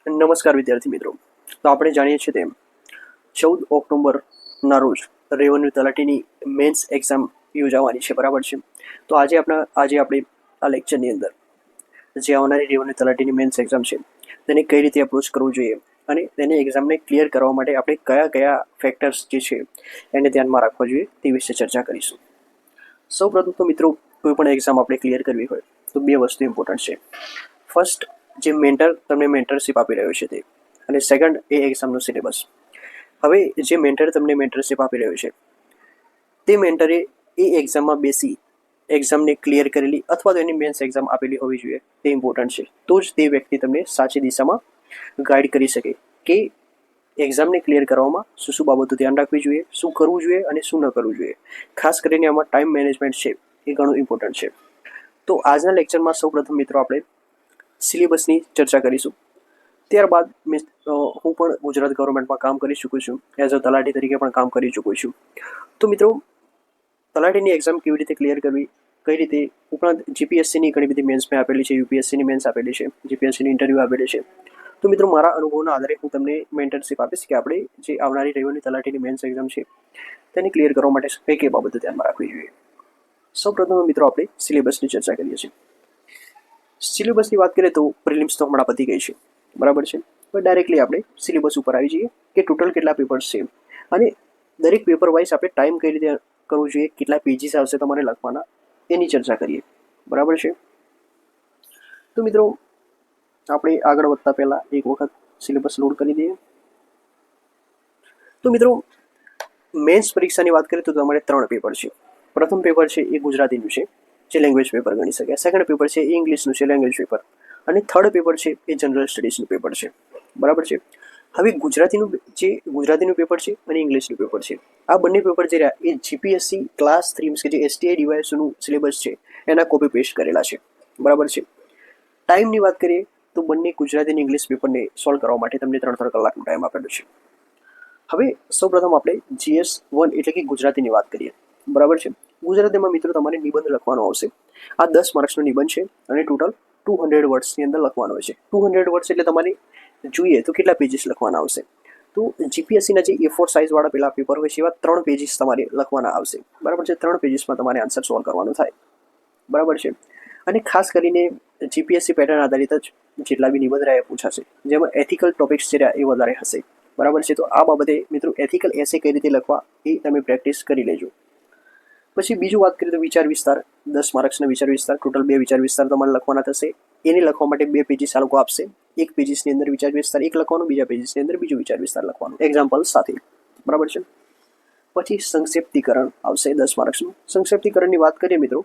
નમસ્કાર વિદ્યાર્થી મિત્રો. તો આપણે જાણીએ છીએ તેમ 14 ઓક્ટોબરના રોજ રેવન્યુ તલાટીની મેન્સ એક્ઝામ યોજાવાની છે, બરાબર છે. તો આજે આપણે આ લેક્ચરની અંદર જે આવનારી રેવન્યુ તલાટીની મેન્સ એક્ઝામ છે તેને કઈ રીતે અપ્રોચ કરવું જોઈએ અને તેને એક્ઝામને ક્લિયર કરવા માટે આપણે કયા કયા ફેક્ટર્સ જે છે એને ધ્યાનમાં રાખવા જોઈએ તે વિશે ચર્ચા કરીશું. સૌપ્રથમ તો મિત્રો, કોઈ પણ એક્ઝામ આપણે ક્લિયર કરવી હોય તો બે વસ્તુ ઇમ્પોર્ટન્ટ છે. ફર્સ્ટ, જે મેન્ટર તમને મેન્ટરશીપ આપી રહ્યો છે તે, અને સેકન્ડ એ એક્ઝામનો સિલેબસ. હવે જે મેન્ટર તમને મેન્ટરશીપ આપી રહ્યો છે તે મેન્ટરે એ એક્ઝામમાં બેસી એક્ઝામને ક્લિયર કરેલી અથવા તો એની મેન્સ એક્ઝામ આપેલી હોવી જોઈએ, તે ઇમ્પોર્ટન્ટ છે. તો જ તે વ્યક્તિ તમને સાચી દિશામાં ગાઈડ કરી શકે કે એક્ઝામને ક્લિયર કરવામાં શું શું બાબતો ધ્યાન રાખવી જોઈએ, શું કરવું જોઈએ અને શું ન કરવું જોઈએ. ખાસ કરીને આમાં ટાઈમ મેનેજમેન્ટ છે એ ઘણું ઇમ્પોર્ટન્ટ છે. તો આજના લેક્ચરમાં સૌપ્રથમ મિત્રો આપણે સિલેબસની ચર્ચા કરીશું. ત્યારબાદ હું પણ ગુજરાત ગવર્મેન્ટમાં કામ કરી ચૂક્યો છું, એઝ અ તલાટી તરીકે પણ કામ કરી ચૂક્યો છું. તો મિત્રો, તલાટીની એક્ઝામ કેવી રીતે ક્લિયર કરવી, કઈ રીતે, ઉપરાંત જીપીએસસીની ઘણી બધી મેન્સ મેં આપેલી છે, યુપીએસસીની મેન્સ આપેલી છે, જીપીએસસીની ઇન્ટરવ્યૂ આપેલી છે. તો મિત્રો, મારા અનુભવના આધારે હું તમને મેન્ટરશીપ આપીશ કે આપણે જે આવનારી રેવન્યુ તલાટીની મેન્સ એક્ઝામ છે તેને ક્લિયર કરવા માટે કઈ કઈ બાબતો ધ્યાનમાં રાખવી જોઈએ. સૌપ્રથમ મિત્રો આપણે સિલેબસની ચર્ચા કરીએ છીએ. સિલેબસની વાત કરીએ તો પ્રિલિમ્સ તો હમણાં પતી ગઈ છે, બરાબર છે. હવે ડાયરેક્ટલી આપણે સિલેબસ ઉપર આવી જઈએ કે ટોટલ કેટલા પેપર્સ છે અને દરેક પેપર વાઇઝ આપણે ટાઈમ કઈ રીતે કરવું જોઈએ, કેટલા પેજીસ આવશે તમારે લખવાના, એની ચર્ચા કરીએ, બરાબર છે. તો મિત્રો, આપણે આગળ વધતા પહેલાં એક વખત સિલેબસ લોડ કરી દઈએ. તો મિત્રો, મેન્સ પરીક્ષાની વાત કરીએ તો તમારે 3 પેપર છે. પ્રથમ પેપર છે એ ગુજરાતીનું છે, જે લેંગ્વેજ પેપર ગણી શકાય. સેકન્ડ પેપર છે એ ઇંગ્લિશનું છે, લેંગ્વેજ પેપર. અને થર્ડ પેપર છે એ જનરલ સ્ટડીઝનું પેપર છે, બરાબર છે. હવે ગુજરાતીનું પેપર છે અને ઇંગ્લિશનું પેપર છે, આ બંને પેપર જે રહ્યા એ જીપીએસસી ક્લાસ 3 કે જે એસટીઆઈ ડીવાયએસનું સિલેબસ છે એના કોપી પેસ્ટ કરેલા છે, બરાબર છે. ટાઈમની વાત કરીએ તો બંને ગુજરાતી અને ઇંગ્લિશ પેપરને સોલ્વ કરવા માટે તમને 3-3 કલાકનો ટાઈમ આપેલો છે. હવે સૌપ્રથમ આપણે GS1 એટલે કે ગુજરાતીની વાત કરીએ, બરાબર છે. ગુજરાતીમાં મિત્રો તમારે નિબંધ લખવાનો આવશે. આ 10 માર્ક્સનો નિબંધ છે અને ટોટલ 200 વર્ડ્સની અંદર લખવાનો હોય છે. 200 વર્ડ્સ એટલે તમારે જોઈએ તો કેટલા પેજીસ લખવાના આવશે. તો જીપીએસસીના જે A4 સાઇઝવાળા પેલા પેપર હોય છે એવા 3 પેજીસ તમારે લખવાના આવશે, બરાબર છે. 3 પેજીસમાં તમારે આન્સર સોલ્વ કરવાનું થાય, બરાબર છે. અને ખાસ કરીને જીપીએસસી પેટર્ન આધારિત જ જેટલા બી નિબંધ રહ્યા એ પૂછાશે, જેમાં એથિકલ ટોપિક્સ જે રહ્યા એ વધારે હશે, બરાબર છે. તો આ બાબતે મિત્રો એથિકલ એસે કઈ રીતે લખવા એ તમે પ્રેક્ટિસ કરી લેજો. પછી બીજું વાત કરીએ તો વિચાર વિસ્તાર, 10 માર્ક્સના વિચાર વિસ્તાર, ટોટલ 2 વિચાર વિસ્તાર તમારે લખવાના થશે. એને લખવા માટે 2 પેજીસ આ લોકો આપશે. એક પેજીસની અંદર વિચાર વિસ્તાર એક લખવાનું, બીજા પેજીસની અંદર બીજું વિચાર વિસ્તાર લખવાનું, એક્ઝામ્પલ સાથે, બરાબર છે. પછી સંક્ષેપ્તીકરણ આવશે 10 માર્ક્સનું. સંક્ષેપ્તીકરણની વાત કરીએ મિત્રો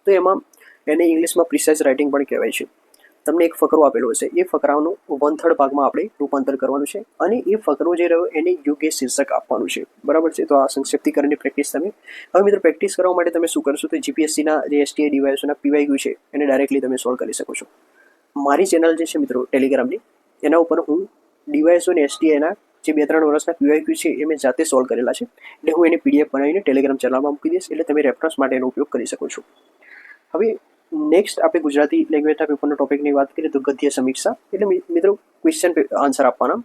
તો એમાં એને ઇંગ્લિશમાં પ્રિસાઇઝ રાઇટિંગ પણ કહેવાય છે. તમને એક ફકરો આપેલો હશે, એ ફકરાનું 1/3 ભાગમાં આપણે રૂપાંતર કરવાનું છે અને એ ફકરો જે રહ્યો એને યોગ્ય શીર્ષક આપવાનું છે, બરાબર છે. તો આ સંક્ષેપ્તીકરણની પ્રેક્ટિસ તમે હવે મિત્રો પ્રેક્ટિસ કરવા માટે તમે શું કરશો તો જીપીએસસીના જે એસટીઆઈ ડીવાયએસના પીવાયક્યુ છે એને ડાયરેક્ટલી તમે સોલ્વ કરી શકો છો. મારી ચેનલ જે છે મિત્રો ટેલિગ્રામની, એના ઉપર હું ડીવાયએસઓ અને એસટીઆઈના જે 2-3 વર્ષના પીવાયક્યુ છે એ મેં જાતે સોલ્વ કરેલા છે, એટલે હું એની પીડીએફ બનાવીને ટેલિગ્રામ ચેનલમાં મૂકી દઈશ, એટલે તમે રેફરન્સ માટે એનો ઉપયોગ કરી શકો છો. હવે નેક્સ્ટ આપણે ગુજરાતી લેંગ્વેજના પેપરનો ટોપિકની વાત કરીએ તો ગદ્ય સમીક્ષા, એટલે મિત્રો ક્વેશ્ચન આન્સર આપવાના.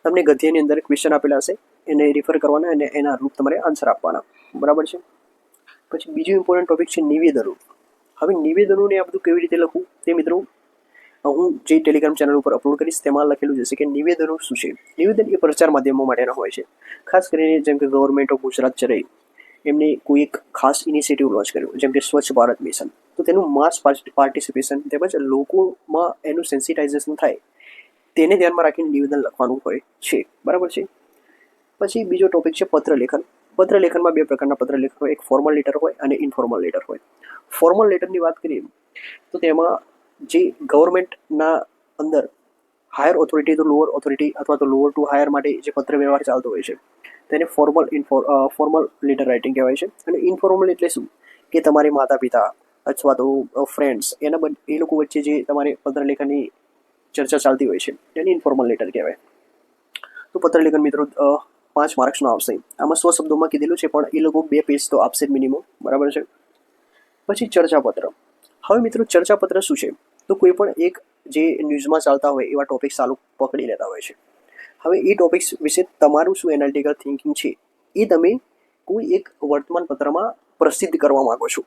તમને ગદ્યની અંદર ક્વેશ્ચન આપેલા હશે, એને રિફર કરવાના અને એના રૂપ તમારે આન્સર આપવાના, બરાબર છે. પછી બીજું ઇમ્પોર્ટન્ટ ટોપિક છે નિવેદનો. હવે નિવેદનોને આ બધું કેવી રીતે લખવું તે મિત્રો હું જે ટેલિગ્રામ ચેનલ ઉપર અપલોડ કરીશ તેમાં લખેલું જશે કે નિવેદનો શું છે. નિવેદન એ પ્રચાર માધ્યમો માટેના હોય છે. ખાસ કરીને જેમ કે ગવર્મેન્ટ ઓફ ગુજરાત છે એમને કોઈ એક ખાસ ઇનિશિયેટિવ લોન્ચ કર્યો, જેમ કે સ્વચ્છ ભારત મિશન, તો તેનું માસ પાર્ટિસિપેશન તેમજ લોકોમાં એનું સેન્સિટાઇઝેશન થાય તેને ધ્યાનમાં રાખીને નિવેદન લખવાનું હોય છે, બરાબર છે. પછી બીજો ટોપિક છે પત્રલેખન. પત્રલેખનમાં 2 પ્રકારના પત્રલેખન હોય, એક ફોર્મલ લેટર હોય અને ઇનફોર્મલ લેટર હોય. ફોર્મલ લેટરની વાત કરીએ તો તેમાં જે ગવર્મેન્ટના અંદર higher authority to lower authority અથવા તો લોઅર ટુ હાયર માટે જે પત્ર વ્યવહાર ચાલતો હોય છે તેને ફોર્મલ લેટર રાઇટિંગ કહેવાય છે. અને ઇનફોર્મલ એટલે શું કે તમારી માતા પિતા અથવા તો ફ્રેન્ડ્સ એ લોકો વચ્ચે જે તમારે પત્રલેખનની ચર્ચા ચાલતી હોય છે એને ઇનફોર્મલ લેટર કહેવાય. તો પત્રલેખન મિત્રો 5 માર્ક્સનો આવશે. આમાં 100 શબ્દોમાં કીધેલું છે, પણ એ લોકો 2 પેજ તો આપશે જ મિનિમમ, બરાબર છે. પછી ચર્ચાપત્ર. હવે મિત્રો ચર્ચાપત્ર શું છે તો કોઈ પણ એક જે ન્યૂઝમાં ચાલતા હોય એવા ટોપિક્સ ચાલુ પકડી લેતા હોય છે. હવે એ ટોપિક્સ વિશે તમારું શું એનાલિટિકલ થિંકિંગ છે એ તમે કોઈ એક વર્તમાનપત્રમાં પ્રસિદ્ધ કરવા માગો છો,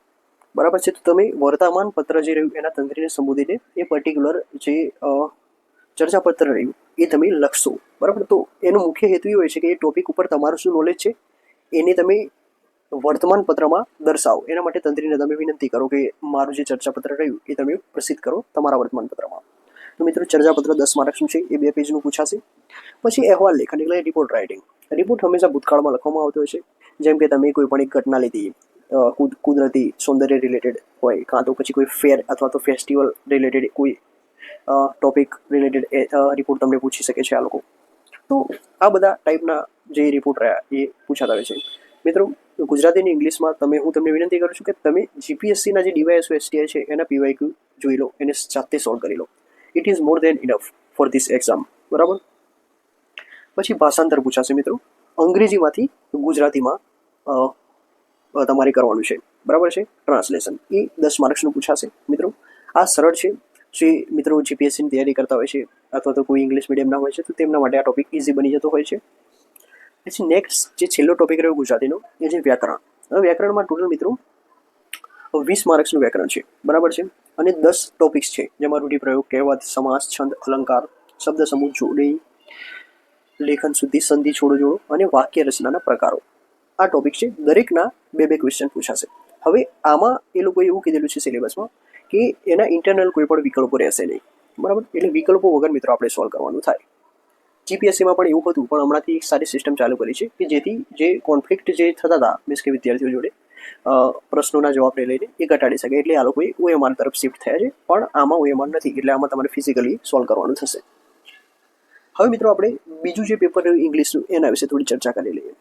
બરાબર છે. તો તમે વર્તમાનપત્ર જે રહ્યું એના તંત્રીને સંબોધીને એ પર્ટિક્યુલર જે ચર્ચાપત્ર રહ્યું એ તમે લખશો, બરાબર. તો એનો મુખ્ય હેતુ એ હોય છે કે એ ટોપિક ઉપર તમારું શું નોલેજ છે એને તમે વર્તમાનપત્રમાં દર્શાવો. એના માટે તંત્રીને તમે વિનંતી કરો કે મારું જે ચર્ચાપત્ર રહ્યું એ તમે પ્રસિદ્ધ કરો તમારા વર્તમાનપત્રમાં. તો મિત્રો ચર્ચાપત્ર 10 માર્ક્સનું છે, એ 2 પેજનું પૂછાશે. પછી અહેવાલ લેખન એટલે રિપોર્ટ રાઇટિંગ. રિપોર્ટ હંમેશા ભૂતકાળમાં લખવામાં આવતો હોય છે. જેમ કે તમે કોઈ પણ એક ઘટના લીધી, કુદરતી સૌંદર્ય રિલેટેડ હોય, કાં તો પછી કોઈ ફેર અથવા તો ફેસ્ટિવલ રિલેટેડ કોઈ ટોપિક રિલેટેડ રિપોર્ટ તમને પૂછી શકે છે આ લોકો. તો આ બધા ટાઈપના જે રિપોર્ટ રહ્યા એ પૂછાતા હોય છે. મિત્રો ગુજરાતી અને ઇંગ્લિશમાં હું તમને વિનંતી કરું છું કે તમે જીપીએસસીના જે ડીવાયએસઓ એસટીઆઈ છે એના પીવાયક્યુ જોઈ લો, એને જાતે સોલ્વ કરી લો. It is more than enough for this exam, બરાબર. પછી ભાષાંતર પૂછાશે મિત્રો, અંગ્રેજીમાંથી ગુજરાતીમાં તમારે કરવાનું છે, બરાબર છે. ટ્રાન્સલેશન એ 10 માર્ક્સનું પૂછાશે. મિત્રો આ સરળ છે. જે મિત્રો જીપીએસસીની તૈયારી કરતા હોય છે અથવા તો કોઈ ઇંગ્લિશ મીડિયમના હોય છે તો તેમના માટે આ ટોપિક ઇઝી બની જતો હોય છે. પછી નેક્સ્ટ જે છેલ્લો ટોપિક રહ્યો ગુજરાતીનો એ છે વ્યાકરણ. હવે વ્યાકરણમાં ટોટલ મિત્રો 20 માર્ક્સનું વ્યાકરણ છે, બરાબર છે. અને 10 ટોપિક્સ છે જેમાં રૂઢિપ્રયોગ, કહેવત, સમાસ, છંદ, અલંકાર, શબ્દ સમૂહ, જોડી, લેખન શુદ્ધિ, સંધિ, છોડો જોડો અને વાક્ય રચનાના પ્રકારો. આ ટોપિક છે. દરેકના 2 ક્વેશ્ચન પૂછાશે. હવે આમાં એ લોકોએ એવું કીધેલું છે સિલેબસમાં કે એના ઇન્ટરનલ કોઈ પણ વિકલ્પો રહેશે નહીં, બરાબર. એટલે વિકલ્પો વગર મિત્રો આપણે સોલ્વ કરવાનું થાય. જીપીએસસીમાં પણ એવું હતું, પણ હમણાંથી એક સારી સિસ્ટમ ચાલુ કરી છે કે જેથી જે કોન્ફ્લિક્ટ જે થતા હતા મીન્સ કે વિદ્યાર્થીઓ જોડે પ્રશ્નોના જવાબને લઈને એ ઘટાડી શકે. એટલે આ લોકોએ ઓએમઆર તરફ શિફ્ટ થયા છે, પણ આમાં ઓએમઆર નથી, એટલે આમાં તમારે ફિઝિકલી સોલ્વ કરવાનું થશે. હવે મિત્રો આપણે બીજું જે પેપર રહ્યું ઇંગ્લિશનું એના વિશે થોડી ચર્ચા કરી લઈએ.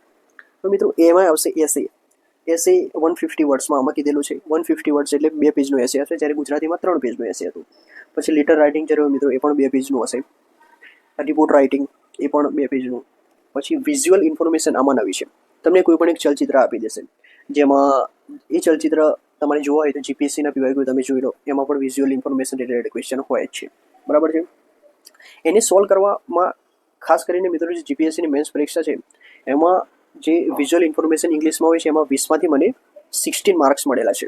તો મિત્રો એમાં આવશે એસે. 150 વર્ડ્સમાં આમાં કીધેલું છે. 150 વર્ડ્સ એટલે 2 પેજનું એસે હશે, જ્યારે ગુજરાતીમાં 3 પેજનું એસે હતું. પછી લેટર રાઇટિંગ જે રહ્યું મિત્રો એ પણ 2 પેજનું હશે. રિપોર્ટ રાઇટિંગ એ પણ 2 પેજનું. પછી વિઝ્યુઅલ ઇન્ફોર્મેશન આમાં નવી છે. તમને કોઈ પણ એક ચલચિત્ર આપી દેશે, જેમાં એ ચલચિત્ર તમારે જોવા હોય તો જીપીએસસીના પીવાયક્યુ તમે જોઈ લો, એમાં પણ વિઝ્યુઅલ ઇન્ફોર્મેશન રિલેટેડ ક્વેશ્ચન હોય જ છે, બરાબર છે. એને સોલ્વ કરવામાં ખાસ કરીને મિત્રો જે જીપીએસસીની મેન્સ પરીક્ષા છે એમાં જે વિઝ્યુઅલ ઇન્ફોર્મેશન ઇંગ્લિશમાં હોય છે એમાં 20માંથી મને 16 માર્ક્સ મળેલા છે,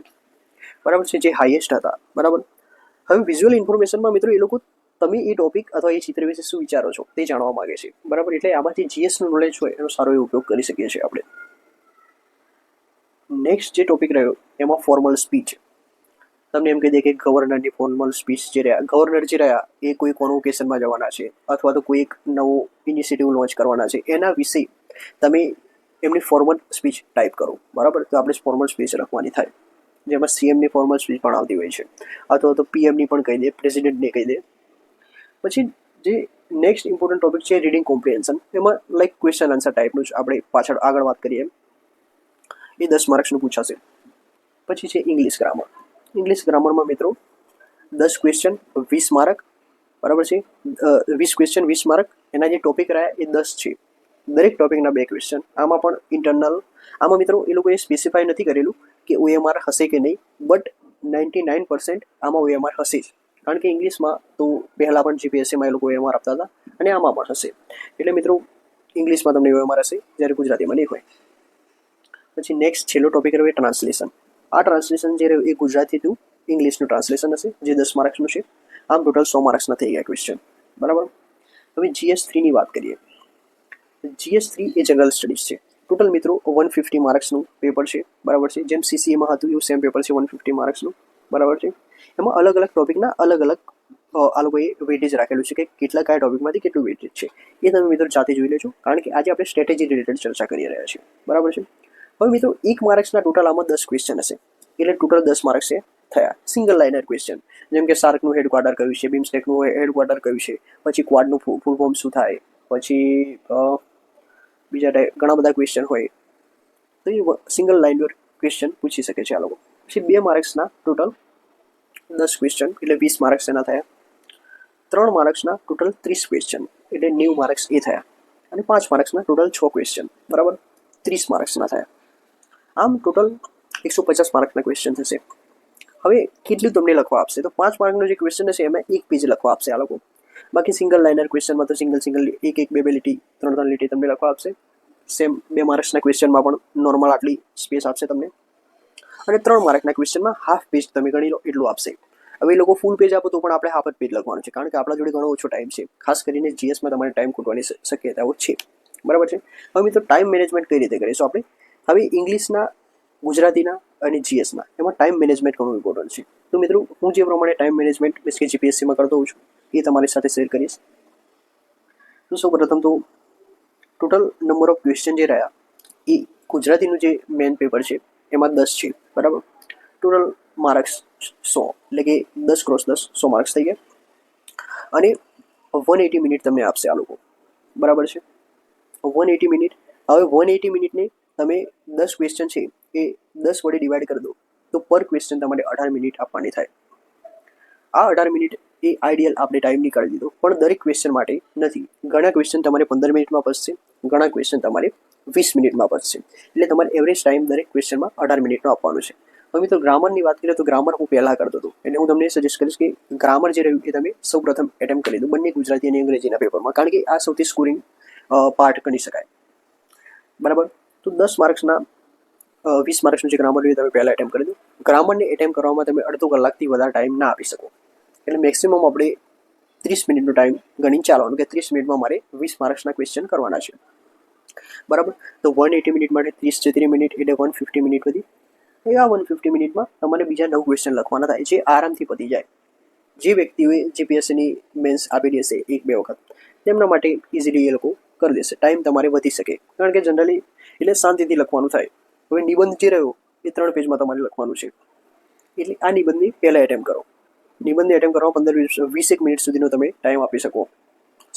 બરાબર છે, જે હાઈએસ્ટ હતા, બરાબર. હવે વિઝ્યુઅલ ઇન્ફોર્મેશનમાં મિત્રો એ લોકો તમે એ ટોપિક અથવા એ ચિત્ર વિશે શું વિચારો છો તે જાણવા માંગે છે, બરાબર. એટલે આમાંથી જીએસનું નોલેજ હોય એનો સારો એવો ઉપયોગ કરી શકીએ છીએ આપણે. નેક્સ્ટ જે ટોપિક રહ્યો એમાં ફોર્મલ સ્પીચ. તમને એમ કહી દે કે ગવર્નરની ફોર્મલ સ્પીચ જે રહ્યા, ગવર્નર જે રહ્યા એ કોઈ કોન્વોકેશનમાં જવાના છે અથવા તો કોઈ એક નવો ઇનિશિયેટિવ લોન્ચ કરવાના છે, એના વિશે તમે એમની ફોર્મલ સ્પીચ ટાઈપ કરો, બરાબર. તો આપણે ફોર્મલ સ્પીચ લખવાની થાય, જેમાં સીએમની ફોર્મલ સ્પીચ પણ આવતી હોય છે, અથવા તો પીએમની પણ કહી દે, પ્રેસિડેન્ટને કહી દે. પછી જે નેક્સ્ટ ઇમ્પોર્ટન્ટ ટોપિક છે રીડિંગ કોમ્પ્રિહેન્શન. એમાં લાઈક ક્વેશ્ચન આન્સર ટાઈપનું જ આપણે પાછળ આગળ વાત કરીએ એ 10 માર્ક્સનું પૂછાશે. પછી છે ઇંગ્લિશ ગ્રામર. ઇંગ્લિશ ગ્રામરમાં મિત્રો 10 ક્વેશ્ચન 20 માર્ક, બરાબર છે. 20 ક્વેશ્ચન 20 માર્ક. એના જે ટોપિક રહ્યા એ 10 છે. દરેક ટોપિકના 2 ક્વેશ્ચન. આમાં પણ ઇન્ટરનલ, આમાં મિત્રો એ લોકોએ સ્પેસિફાય નથી કરેલું કે ઓએમઆર હશે કે નહીં, બટ 99% આમાં ઓએમઆર હશે જ. કારણ કે ઇંગ્લિશમાં તો પહેલાં પણ જીપીએસસીમાં એ લોકો ઓએમઆર આપતા હતા અને આમાં પણ હશે. એટલે મિત્રો ઇંગ્લિશમાં તમને ઓએમઆર હશે, જ્યારે ગુજરાતીમાં નહીં હોય. પછી નેક્સ્ટ છેલ્લો ટોપિક રહ્યો એ ટ્રાન્સલેશન. આ ટ્રાન્સલેશન જે રહ્યું એ ગુજરાતી ટુ ઇંગ્લિશનું ટ્રાન્સલેશન હશે, જે 10 માર્ક્સનું છે. આમ ટોટલ 100 માર્ક્સના થઈ ગયા ક્વેશ્ચન, બરાબર. હવે GS3ની વાત કરીએ. GS3 એ જનરલ સ્ટડીઝ છે. ટોટલ મિત્રો 150 માર્ક્સનું પેપર છે, બરાબર છે. જેમ CCAમાં હતું એવું સેમ પેપર છે 150 માર્ક્સનું, બરાબર છે. એમાં અલગ અલગ ટોપિકના અલગ અલગ આ લોકોએ વેટેજ રાખેલું છે કે કેટલા કયા ટોપિકમાંથી કેટલું વેટેજ છે એ તમે મિત્રો જાતે જોઈ લેજો, કારણ કે આજે આપણે સ્ટ્રેટેજી રિલેટેડ ચર્ચા કરી રહ્યા છીએ, બરાબર છે. હવે મિત્રો 1 માર્ક્સના ટોટલ આમાં 10 ક્વેશ્ચન હશે, એટલે ટોટલ 10 માર્ક્સ છે થયા. સિંગલ લાઇનર ક્વેશ્ચન, જેમ કે સાર્કનું હેડક્વાર્ટર કયું છે, બિમ્સ્ટેકનું હેડક્વાર્ટર કયું છે, પછી ક્વાડનું ફૂલ ફોર્મ શું થાય, પછી બીજા ઘણા બધા ક્વેશ્ચન હોય, તો એ સિંગલ લાઇનર ક્વેશ્ચન પૂછી શકે છે આ લોકો. પછી 2 માર્ક્સના ટોટલ 10 ક્વેશ્ચન એટલે 20 માર્ક્સ એના થયા. 3 માર્ક્સના ટોટલ 30 ક્વેશ્ચન એટલે 90 માર્ક્સ એ થયા. અને 5 માર્ક્સના ટોટલ 6 ક્વેશ્ચન, બરાબર, 30 માર્ક્સના થયા. આમ ટોટલ 150 માર્ક્સના ક્વેશ્ચન થશે. હવે કેટલું તમને લખવા આપશે, તો 5 માર્કનો જે ક્વેશ્ચન હશે એમાં 1 પેજ લખવા આપશે આ લોકો. બાકી સિંગલ લાઇનર ક્વેશ્ચનમાં તો સિંગલ એક બે લીટી 3 લીટી તમને લખવા આપશે. સેમ 2 માર્ક્સના ક્વેશ્ચનમાં પણ નોર્મલ આટલી સ્પેસ આપશે તમને, અને 3 માર્કના ક્વેશ્ચનમાં હાફ પેજ તમે ગણી લો એટલું આપશે. હવે એ લોકો ફૂલ પેજ આપો તો પણ આપણે હાફ જ પેજ લખવાનું છે, કારણ કે આપણા જોડે ઘણો ઓછો ટાઈમ છે. ખાસ કરીને જીએસમાં તમારે ટાઈમ ખૂટવાની શક્યતાઓ છે. બરાબર છે. હવે મિત્રો ટાઈમ મેનેજમેન્ટ કઈ રીતે કરીશું આપણે? હવે ઇંગ્લિશના, ગુજરાતીના અને જીએસના એમાં ટાઈમ મેનેજમેન્ટ ઘણું ઇમ્પોર્ટન્ટ છે. તો મિત્રો હું જે પ્રમાણે ટાઈમ મેનેજમેન્ટ મીન્સ કે જીપીએસસીમાં કરતો હોઉં છું એ તમારી સાથે શેર કરીશ. તો સૌ પ્રથમ તો ટોટલ નંબર ઓફ ક્વેશ્ચન જે રહ્યા એ ગુજરાતીનું જે મેન પેપર છે એમાં 10 છે. બરાબર. ટોટલ માર્ક્સ 100, એટલે કે 10 × 10 100 માર્ક્સ થઈ ગયા, અને 180 મિનિટ તમને આપશે આ લોકો. બરાબર છે. 180 મિનિટ. હવે 180 મિનિટને તમે 10 ક્વેશ્ચન છે એ 10 વડે ડિવાઈડ કરી દો તો પર ક્વેશ્ચન તમારે 18 મિનિટ આપવાની થાય. આ 18 મિનિટ એ આઈડિયલ આપણે ટાઈમ નીકાળી દીધો, પણ દરેક ક્વેશ્ચન માટે નથી. ઘણા ક્વેશ્ચન તમારે 15 મિનિટમાં પતશે, ઘણા ક્વેશ્ચન તમારે 20 મિનિટમાં પતશે. એટલે તમારે એવરેજ ટાઈમ દરેક ક્વેશ્ચનમાં 18 મિનિટનો આપવાનો છે. હવે મિત્રો ગ્રામરની વાત કરીએ તો ગ્રામર હું પહેલાં કરતો હતો, એટલે હું તમને સજેસ્ટ કરીશ કે ગ્રામર જે રહ્યું એ તમે સૌ પ્રથમ એટેમ્પ્ટ કરી દો બંને ગુજરાતી અને અંગ્રેજીના પેપરમાં, કારણ કે આ સૌથી સ્કોરિંગ પાર્ટ ગણી શકાય. બરાબર. તો 10 માર્ક્સના 20 માર્ક્સનું જે ગ્રામર રહ્યું તમે પહેલાં એટેમ્પ્ટ કરી દો. ગ્રામરને એટેમ્પ્ટ કરવામાં તમે અડધો કલાકથી વધારે ટાઈમ ના આપી શકો, એટલે મેક્સિમમ આપણે 30 મિનિટનો ટાઈમ ગણીને ચાલવાનું કે 30 મિનિટમાં મારે 20 માર્ક્સના ક્વેશ્ચન કરવાના છે. બરાબર. તો 180 મિનિટ માટે 30 × 3 મિનિટ એટલે 150 મિનિટ વધી. આ 150 મિનિટમાં તમારે બીજા 9 ક્વેશ્ચન લખવાના થાય, જે આરામથી પતી જાય. જે વ્યક્તિઓએ જીપીએસસીની મેન્સ આપેલી હશે 1-2 વખત, તેમના માટે ઇઝીલી એ લોકો કરી દેશે. ટાઈમ તમારે વધી શકે, કારણ કે જનરલી એટલે શાંતિથી લખવાનું થાય. હવે નિબંધ જે રહ્યો એ 3 પેજમાં તમારે લખવાનું છે, એટલે આ નિબંધની પહેલાં એટેમ્પ્ટ કરો. નિબંધને એટેમ્પ્ટ કરવા 15-20 મિનિટ સુધીનો તમે ટાઈમ આપી શકો,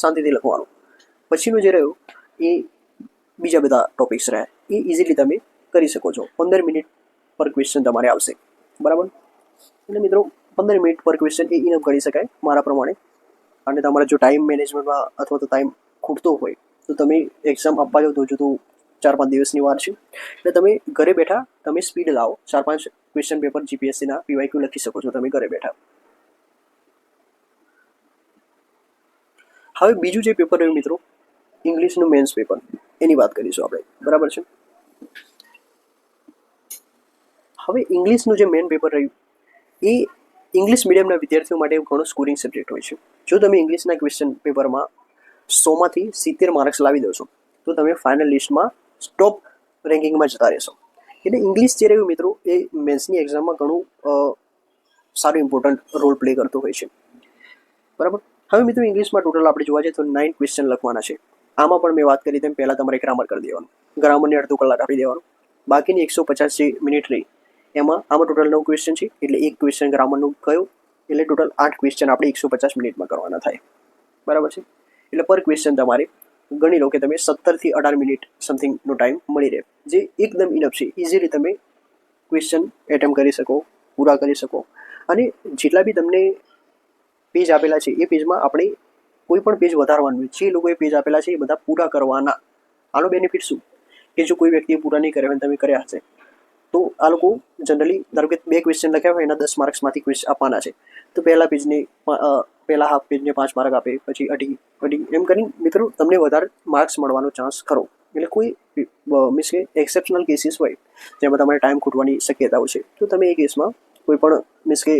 શાંતિથી લખવાનું. પછીનું જે રહ્યું એ બીજા બધા ટોપિક્સ રહ્યા એ ઇઝીલી તમે કરી શકો છો. 15 મિનિટ પર ક્વેશ્ચન તમારે આવશે. બરાબર. એટલે મિત્રો 15 મિનિટ પર ક્વેશ્ચન એ ઇનફ ગણી શકાય મારા પ્રમાણે. અને તમારા જો ટાઈમ મેનેજમેન્ટમાં અથવા તો ટાઈમ ખૂટતો હોય તો તમે એક્ઝામ આપવા જાઓ તો હજુ તો 4-5 દિવસની વાર છે, એટલે તમે ઘરે બેઠા તમે સ્પીડ લાવો, 4-5 ક્વેશ્ચન પેપર જીપીએસસીના પીવાયક્યુ લખી શકો છો તમે ઘરે બેઠા. હવે બીજું જે પેપર રહ્યું મિત્રો ઇંગ્લિશનું મેન્સ પેપર, એની વાત કરીશું આપણે. બરાબર છે. હવે ઇંગ્લિશનું જે મેન પેપર રહ્યું એ ઇંગ્લિશ મીડિયમના વિદ્યાર્થીઓ માટે ઘણો સ્કોરિંગ સબ્જેક્ટ હોય છે. જો તમે ઇંગ્લિશના ક્વેશ્ચન પેપરમાં 100માંથી 70 માર્ક્સ લાવી દો છો તો તમે ફાઇનલ લિસ્ટમાં ટોપ રેન્કિંગમાં જતા રહેશો. એટલે ઇંગ્લિશ જે રહ્યું મિત્રો એ મેન્સની એક્ઝામમાં ઘણું સારું ઇમ્પોર્ટન્ટ રોલ પ્લે કરતું હોય છે. બરાબર. હવે મિત્રો ઇંગ્લિશમાં ટોટલ આપણે જોવા જઈએ તો 9 ક્વેશ્ચન લખવાના છે. આમાં પણ મેં વાત કરી તેમ પહેલાં તમારે ગ્રામર કરી દેવાનું, ગ્રામરને અડધો કલાક આપી દેવાનું. બાકીની 150 જે મિનિટ રહી આમાં ટોટલ 9 ક્વેશ્ચન છે, એટલે એક ક્વેશ્ચન ગ્રામરનું કયું, એટલે ટોટલ 8 ક્વેશ્ચન આપણે 150 મિનિટમાં કરવાના થાય. બરાબર છે. એટલે પર ક્વેશ્ચન તમારે ગણી લો કે તમે 17થી 18 મિનિટ સમથિંગનો ટાઈમ મળી રહે, જે એકદમ ઇનફ છે. ઇઝીલી તમે ક્વેશ્ચન એટેમ્પ્ટ કરી શકો, પૂરા કરી શકો. અને જેટલા બી તમને પેજ આપેલા છે એ પેજમાં આપણે કોઈ પણ પેજ વધારવાનું, જે લોકોએ પેજ આપેલા છે એ બધા પૂરા કરવાના. આનો બેનિફિટ શું કે જો કોઈ વ્યક્તિએ પૂરા નહીં કર્યા હોય તમે કર્યા હશે તો આ લોકો જનરલી ધારો કે 2 ક્વેશ્ચન લખ્યા હોય એના 10 માર્ક્સમાંથી ક્વેશ્ચન આપવાના છે, તો પહેલા પેજને પહેલા હાફ પેજને 5 માર્ક આપે, પછી અઢી એમ કરીને મિત્રો તમને વધારે માર્ક્સ મળવાનો ચાન્સ ખરો. એટલે કોઈ મીન્સ કે એક્સેપ્શનલ કેસીસ હોય જેમાં તમારે ટાઈમ ખૂટવાની શક્યતાઓ છે, તો તમે એ કેસમાં કોઈ પણ મીન્સ કે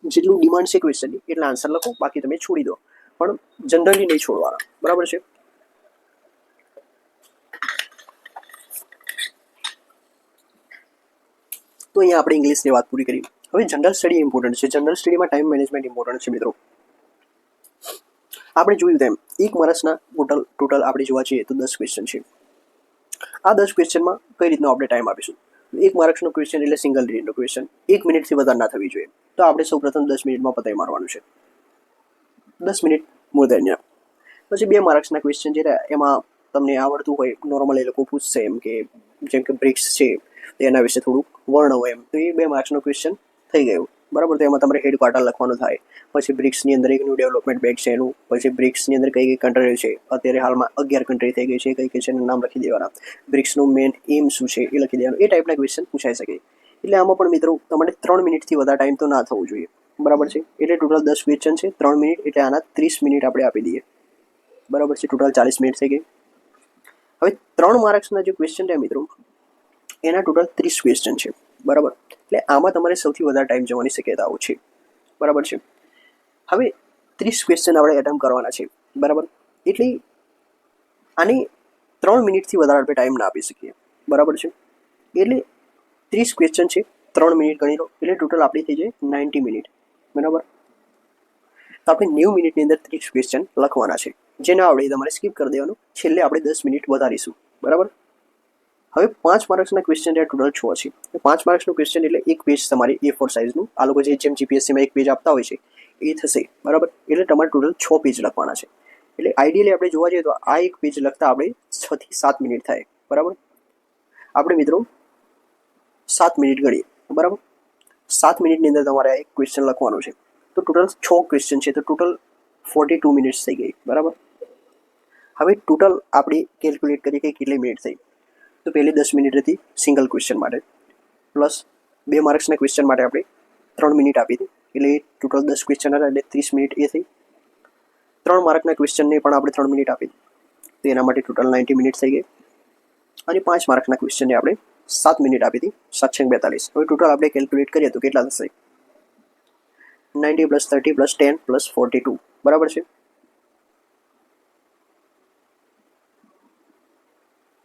જેટલું ડિમાન્ડ છે ક્વેશ્ચનની એટલા આન્સર લખો, બાકી તમે છોડી દો, પણ જનરલી નહીં છોડવાના. બરાબર છે. તો અહીંયા આપણે ઇંગ્લિશની વાત પૂરી કરી. હવે જનરલ સ્ટડી ઇમ્પોર્ટન્ટ છે. જનરલ સ્ટડીમાં ટાઈમ મેનેજમેન્ટ ઇમ્પોર્ટન્ટ છે મિત્રો. આપણે જોયું તેમ 1 માર્ક્સના ટોટલ આપણે જોવા જઈએ તો 10 ક્વેશ્ચન છે. આ 10 ક્વેશ્ચનમાં કઈ રીતનો આપણે ટાઈમ આપીશું? 1 માર્ક્સનો ક્વેશ્ચન એટલે સિંગલ રીડનો ક્વેશ્ચન 1 મિનિટથી વધારે ના થવી જોઈએ, તો આપણે સૌ પ્રથમ 10 મિનિટમાં પતાવી મારવાનું છે. 10 મિનિટ મોર દેન એનફ. પછી 2 માર્ક્સના ક્વેશ્ચન જે રહ્યા એમાં તમને આવડતું હોય, નોર્મલ એ લોકો પૂછશે એમ કે જેમ કે બ્રિક્સ છે એના વિશે થોડુંક વર્ણવો એમ, તો એ 2 માર્ક્સનો ક્વેશ્ચન થઈ ગયું. બરાબર. તો એમાં તમારે હેડ ક્વાર્ટર લખવાનું થાય. પછી બ્રિક્સની અંદર એક ન્યૂ ડેવલપમેન્ટ બેંક છે એનું, પછી બ્રિક્સની અંદર કઈ કઈ કન્ટ્રી છે, અત્યારે હાલમાં 11 કન્ટ્રી થઈ ગઈ છે, કઈ કઈ છે એનું નામ લખી દેવાના. બ્રિક્સનું મેન એમ શું છે એ લખી દેવાનું. એ ટાઈપના ક્વેશ્ચન પૂછાઈ શકે. એટલે આમાં પણ મિત્રો તમારે 3 મિનિટથી વધારે ટાઈમ તો ના થવું જોઈએ, બરાબર છે. એટલે ટોટલ 10 ક્વેશ્ચન છે, 3 મિનિટ એટલે આના 30 મિનિટ આપણે આપી દઈએ, બરાબર છે. ટોટલ 40 મિનિટ થઈ ગઈ. હવે 3 માર્ક્સના જે ક્વેશ્ચન છે મિત્રો એના ટોટલ 30 ક્વેશ્ચન છે, બરાબર. એટલે આમાં તમારે સૌથી વધારે ટાઈમ જવાની શક્યતાઓ છે, બરાબર છે. હવે 30 ક્વેશ્ચન આપણે એટેમ્પ કરવાના છે, બરાબર. એટલે આની 3 મિનિટથી વધારે આપણે ટાઈમ ના આપી શકીએ, બરાબર છે. એટલે 30 ક્વેશ્ચન છે, 3 મિનિટ ગણી લો એટલે ટોટલ આપણી થઈ જાય 90 મિનિટ, બરાબર. તો આપણે 90 મિનિટની અંદર 30 ક્વેશ્ચન લખવાના છે. જે ના આવડે તમારે સ્કીપ કરી દેવાનું, છેલ્લે આપણે 10 મિનિટ વધારીશું, બરાબર. હવે 5 માર્ક્સના ક્વેશ્ચન ટોટલ 6 છે. 5 માર્ક્સનું ક્વેશ્ચન એટલે એક પેજ તમારી A4 સાઇઝનું, આ લોકો જેમ જીપીએસસીમાં એક પેજ આપતા હોય છે એ થશે, બરાબર. એટલે તમારે ટોટલ 6 પેજ લખવાના છે. એટલે આઈડિયલી આપણે જોવા જઈએ તો આ એક પેજ લખતા આપણે 6 થી 7 મિનિટ થાય, બરાબર. આપણે મિત્રો 7 મિનિટ ગણીએ, બરાબર. 7 મિનિટની અંદર તમારે એક ક્વેશ્ચન લખવાનું છે, તો ટોટલ 6 ક્વેશ્ચન છે, તો ટોટલ 42 મિનિટ્સ થઈ ગઈ, બરાબર. હવે ટોટલ આપણે કેલ્ક્યુલેટ કરીએ કે કેટલી મિનિટ થઈ. તો પહેલી 10 મિનિટ હતી સિંગલ ક્વેશ્ચન માટે, પ્લસ 2 માર્ક્સના ક્વેશ્ચન માટે આપણે 3 મિનિટ આપી હતી, એટલે ટોટલ 10 ક્વેશ્ચન હતા એટલે 30 મિનિટ એ થઈ. 3 માર્કના ક્વેશ્ચનને પણ આપણે 3 મિનિટ આપી, તો એના માટે ટોટલ 90 મિનિટ થઈ ગઈ. અને 5 માર્કના ક્વેશ્ચનને આપણે 7 મિનિટ આપી હતી, 742. હવે ટોટલ આપણે કેલ્ક્યુલેટ કરીએ તો કેટલા થશે? 90 + 30 + 10 + 42, બરાબર છે.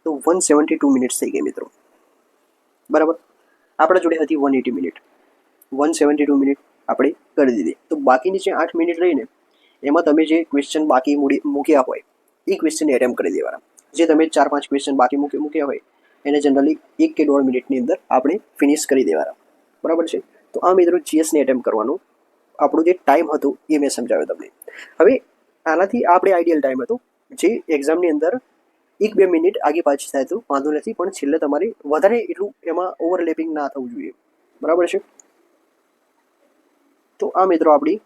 તો 172 મિનિટ્સ થઈ ગઈ મિત્રો, બરાબર. આપણા જોડે હતી 180 મિનિટ, 172 મિનિટ આપણે કરી દીધી. તો બાકીની જે 8 મિનિટ રહીને એમાં તમે જે ક્વેશ્ચન બાકી મૂક્યા હોય એ ક્વેશ્ચન એટેમ્પ કરી દેવાના. જે તમે 4-5 ક્વેશ્ચન બાકી મૂક્યા હોય એને જનરલી 1 કે 1.5 મિનિટની અંદર આપણે ફિનિશ કરી દેવાના, બરાબર છે. તો આ મિત્રો જીએસને એટેમ્પ કરવાનું આપણું જે ટાઈમ હતું એ મેં સમજાવ્યો તમને. હવે આનાથી આપણે આઈડિયલ ટાઈમ હતો જે એક્ઝામની અંદર 1-2 મિનિટ આગે પાછી થાય તો વાંધો નથી, પણ છેલ્લે તમારે વધારે એટલું એમાં ઓવરલેપિંગ ના થવું જોઈએ, બરાબર છે. તો આ મિત્રો આપણી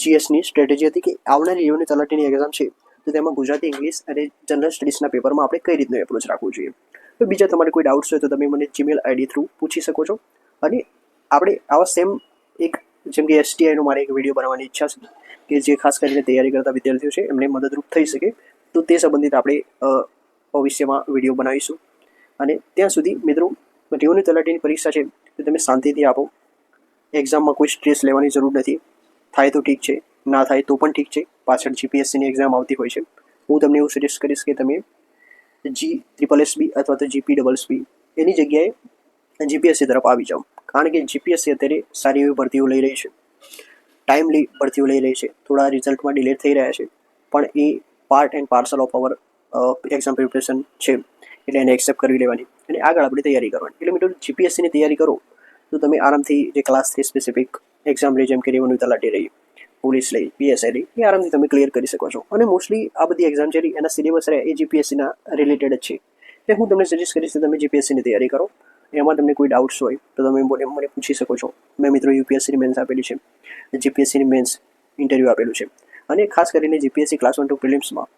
જીએસની સ્ટ્રેટેજી હતી કે આવનારી રેવન્યુ તલાટીની એક્ઝામ છે તો તેમાં ગુજરાતી, ઇંગ્લિશ અને જનરલ સ્ટડીઝના પેપરમાં આપણે કઈ રીતનો એપ્રોચ રાખવું જોઈએ. તો બીજા તમારે કોઈ ડાઉટ્સ હોય તો તમે મને જીમેલ આઈડી થ્રુ પૂછી શકો છો. અને આપણે આવા સેમ એક જેમ કે STIનો મારે એક વિડીયો બનાવવાની ઈચ્છા છે કે જે ખાસ કરીને તૈયારી કરતા વિદ્યાર્થીઓ છે એમને મદદરૂપ થઈ શકે, તો તે સંબંધિત આપણે ભવિષ્યમાં વિડીયો બનાવીશું. અને ત્યાં સુધી મિત્રો રેવન્યુ તલાટીની પરીક્ષા છે તો તમે શાંતિથી આપો. એક્ઝામમાં કોઈ સ્ટ્રેસ લેવાની જરૂર નથી. થાય તો ઠીક છે, ના થાય તો પણ ઠીક છે. પાછળ જીપીએસસીની એક્ઝામ આવતી હોય છે. હું તમને એવું સજેસ્ટ કરીશ કે તમે GSSB અથવા તો GPSSB એની જગ્યાએ જીપીએસસી તરફ આવી જાઓ. કારણ કે જીપીએસસી અત્યારે સારી એવી ભરતીઓ લઈ રહી છે, ટાઈમલી ભરતીઓ લઈ રહી છે. થોડા રિઝલ્ટમાં ડિલે થઈ રહ્યા છે, પણ એ part and parcel of our exam preparation છે, એટલે એને એક્સેપ્ટ કરી લેવાની અને આગળ આપણે તૈયારી કરવાની. એટલે મિત્રો જીપીએસસીની તૈયારી કરો તો તમે આરામથી જે ક્લાસ 3 સ્પેસિફિક એક્ઝામ રહી, જેમ કે રેવન્યુ તલાટી રહી, પોલીસ રહી, PSI રહી, એ આરામથી તમે ક્લિયર કરી શકો છો. અને મોસ્ટલી આ બધી એક્ઝામ છે એના સિલેબસ રહે એ જીપીએસસીના રિલેટેડ જ છે. એટલે હું તમને સજેસ્ટ કરીશ કે તમે જીપીએસસીની તૈયારી કરો. એમાં તમને કોઈ ડાઉટ્સ હોય તો તમે મને પૂછી શકો છો. મેં મિત્રો યુપીએસસીની મેન્સ આપેલી છે, જીપીએસસીની મેન્સ ઇન્ટરવ્યૂ આપેલું છે. અને ખાસ કરીને જીપીએસસી ક્લાસ 1 ટુ પ્રિલિમ્સમાં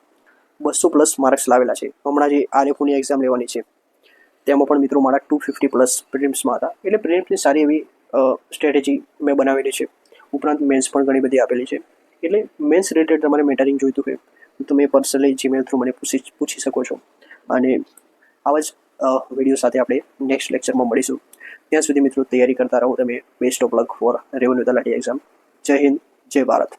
200+ માર્ક્સ લાવેલા છે. હમણાં જે RFOની એક્ઝામ લેવાની છે તેમાં પણ મિત્રો મારા 250+ પ્રિલિમ્સમાં હતા. એટલે પ્રિલિમ્સની સારી એવી સ્ટ્રેટેજી મેં બનાવેલી છે. ઉપરાંત મેન્સ પણ ઘણી બધી આપેલી છે. એટલે મેન્સ રિલેટેડ તમારે મેટરિંગ જોઈતું હોય તો તમે પર્સનલી જીમેલ થ્રુ મને પૂછી શકો છો. અને આવા જ વિડીયો સાથે આપણે નેક્સ્ટ લેક્ચરમાં મળીશું. ત્યાં સુધી મિત્રો તૈયારી કરતા રહો તમે. Best of luck four revenue તલાટી એક્ઝામ. જય હિન્દ, જય ભારત.